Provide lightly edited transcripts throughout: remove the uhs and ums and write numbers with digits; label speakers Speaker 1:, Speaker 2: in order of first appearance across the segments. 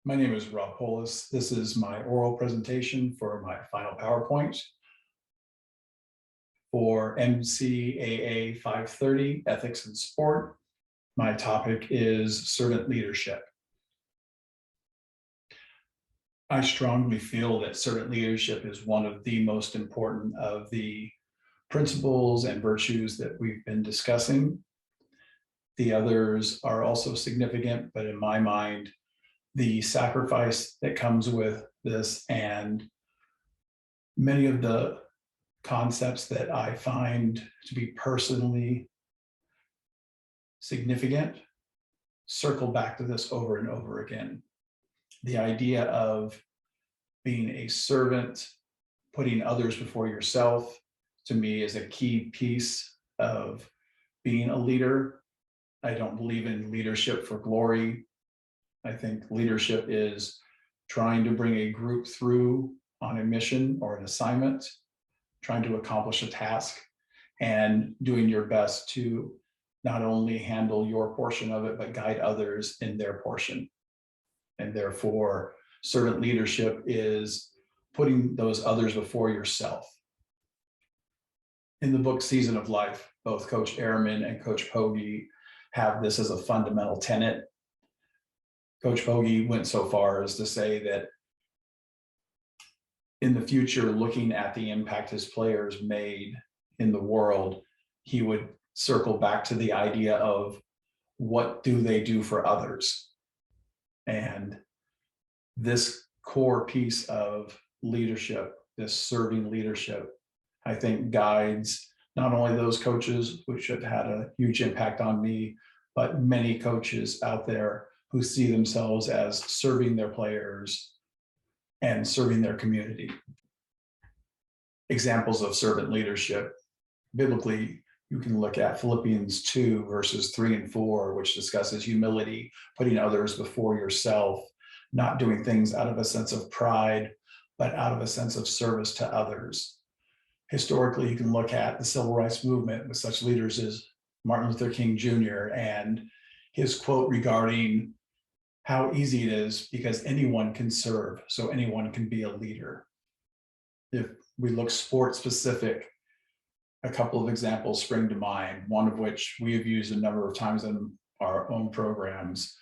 Speaker 1: My name is Rob Poulos. This is my oral presentation for my final PowerPoint for MCAA 530, Ethics in Sport. My topic is servant leadership. I strongly feel that servant leadership is one of the most important of the principles and virtues that we've been discussing. The others are also significant, but in my mind, the sacrifice that comes with this and many of the concepts that I find to be personally significant circle back to this over and over again. The idea of being a servant, putting others before yourself, to me is a key piece of being a leader. I don't believe in leadership for glory. I think leadership is trying to bring a group through on a mission or an assignment, trying to accomplish a task, and doing your best to not only handle your portion of it, but guide others in their portion. And therefore, servant leadership is putting those others before yourself. In the book Season of Life, both Coach Ehrman and Coach Pogge have this as a fundamental tenet. Coach Pogge went so far as to say that in the future, looking at the impact his players made in the world, he would circle back to the idea of what do they do for others? And this core piece of leadership, this serving leadership, I think guides not only those coaches, which have had a huge impact on me, but many coaches out there who see themselves as serving their players and serving their community. Examples of servant leadership, biblically, you can look at Philippians 2 verses 3 and 4, which discusses humility, putting others before yourself, not doing things out of a sense of pride, but out of a sense of service to others. Historically, you can look at the civil rights movement with such leaders as Martin Luther King Jr. and his quote regarding how easy it is because anyone can serve, so anyone can be a leader. If we look sport specific, a couple of examples spring to mind, one of which we have used a number of times in our own programs,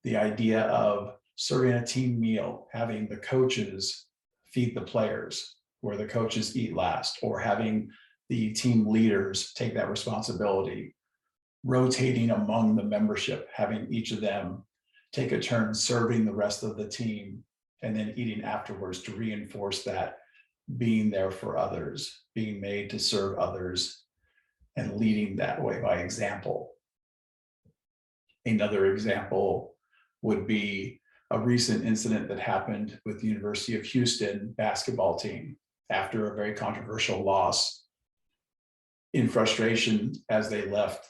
Speaker 1: the idea of serving a team meal, having the coaches feed the players where the coaches eat last, or having the team leaders take that responsibility, rotating among the membership, having each of them take a turn serving the rest of the team, and then eating afterwards to reinforce that being there for others, being made to serve others, and leading that way by example. Another example would be a recent incident that happened with the University of Houston basketball team after a very controversial loss. In frustration, as they left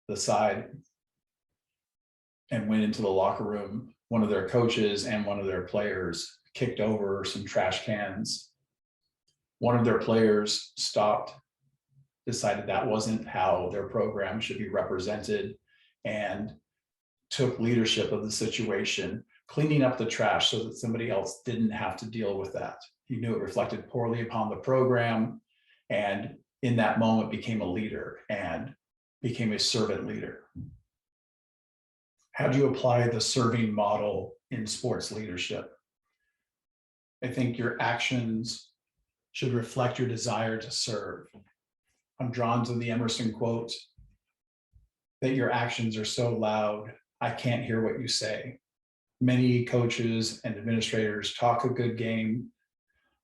Speaker 1: the side and went into the locker room, one of their coaches and one of their players kicked over some trash cans. One of their players stopped, decided that wasn't how their program should be represented, and took leadership of the situation, cleaning up the trash so that somebody else didn't have to deal with that. He knew it reflected poorly upon the program, and in that moment became a leader and became a servant leader. How do you apply the serving model in sports leadership? I think your actions should reflect your desire to serve. I'm drawn to the Emerson quote that your actions are so loud, I can't hear what you say. Many coaches and administrators talk a good game,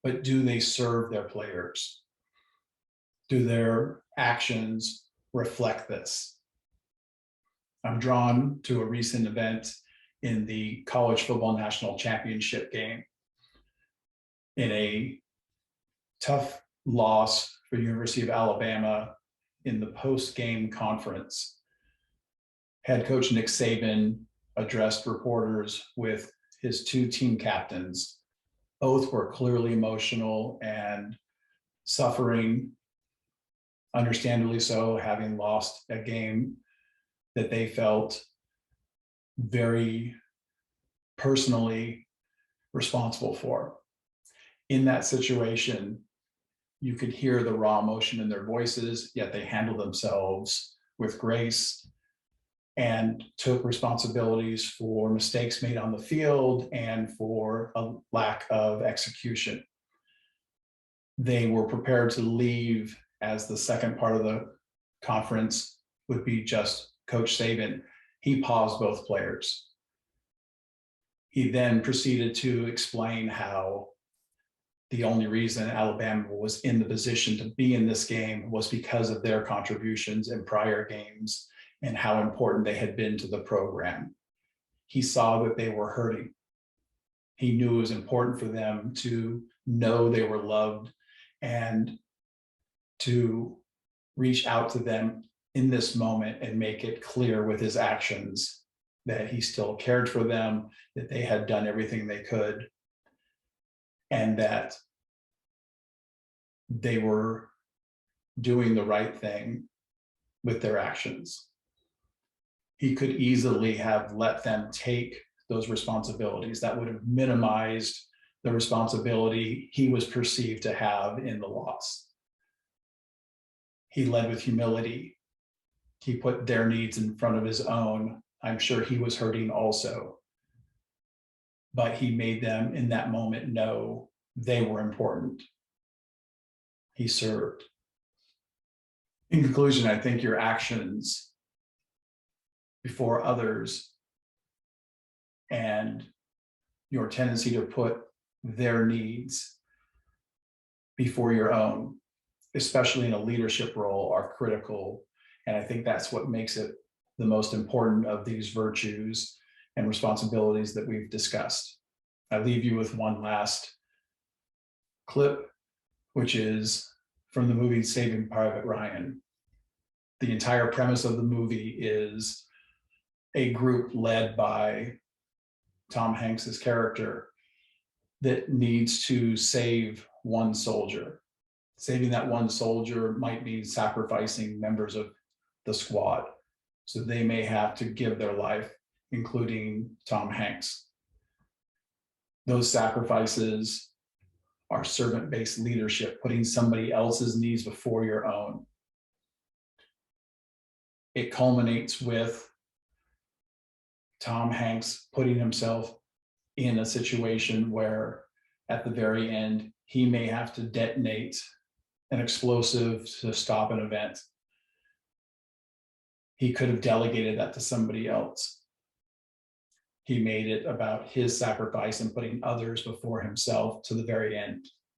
Speaker 1: but do they serve their players? Do their actions reflect this? I'm drawn to a recent event in the college football national championship game. In a tough loss for the University of Alabama in the post-game conference, head coach Nick Saban addressed reporters with his two team captains. Both were clearly emotional and suffering, understandably so, having lost a game that they felt very personally responsible for. In that situation, you could hear the raw emotion in their voices, yet they handled themselves with grace and took responsibilities for mistakes made on the field and for a lack of execution. They were prepared to leave, as the second part of the conference would be just Coach Saban. He paused both players. He then proceeded to explain how the only reason Alabama was in the position to be in this game was because of their contributions in prior games and how important they had been to the program. He saw that they were hurting. He knew it was important for them to know they were loved and to reach out to them in this moment and make it clear with his actions that he still cared for them, that they had done everything they could, and that they were doing the right thing with their actions. He could easily have let them take those responsibilities. That would have minimized the responsibility he was perceived to have in the loss. He led with humility. He put their needs in front of his own. I'm sure he was hurting also, but he made them in that moment know they were important. He served. In conclusion, I think your actions before others and your tendency to put their needs before your own, especially in a leadership role, are critical. And I think that's what makes it the most important of these virtues and responsibilities that we've discussed. I leave you with one last clip, which is from the movie Saving Private Ryan. The entire premise of the movie is a group led by Tom Hanks's character that needs to save one soldier. Saving that one soldier might mean sacrificing members of the squad. So they may have to give their life, including Tom Hanks. Those sacrifices are servant-based leadership, putting somebody else's needs before your own. It culminates with Tom Hanks putting himself in a situation where at the very end, he may have to detonate an explosive to stop an event. He could have delegated that to somebody else. He made it about his sacrifice and putting others before himself to the very end.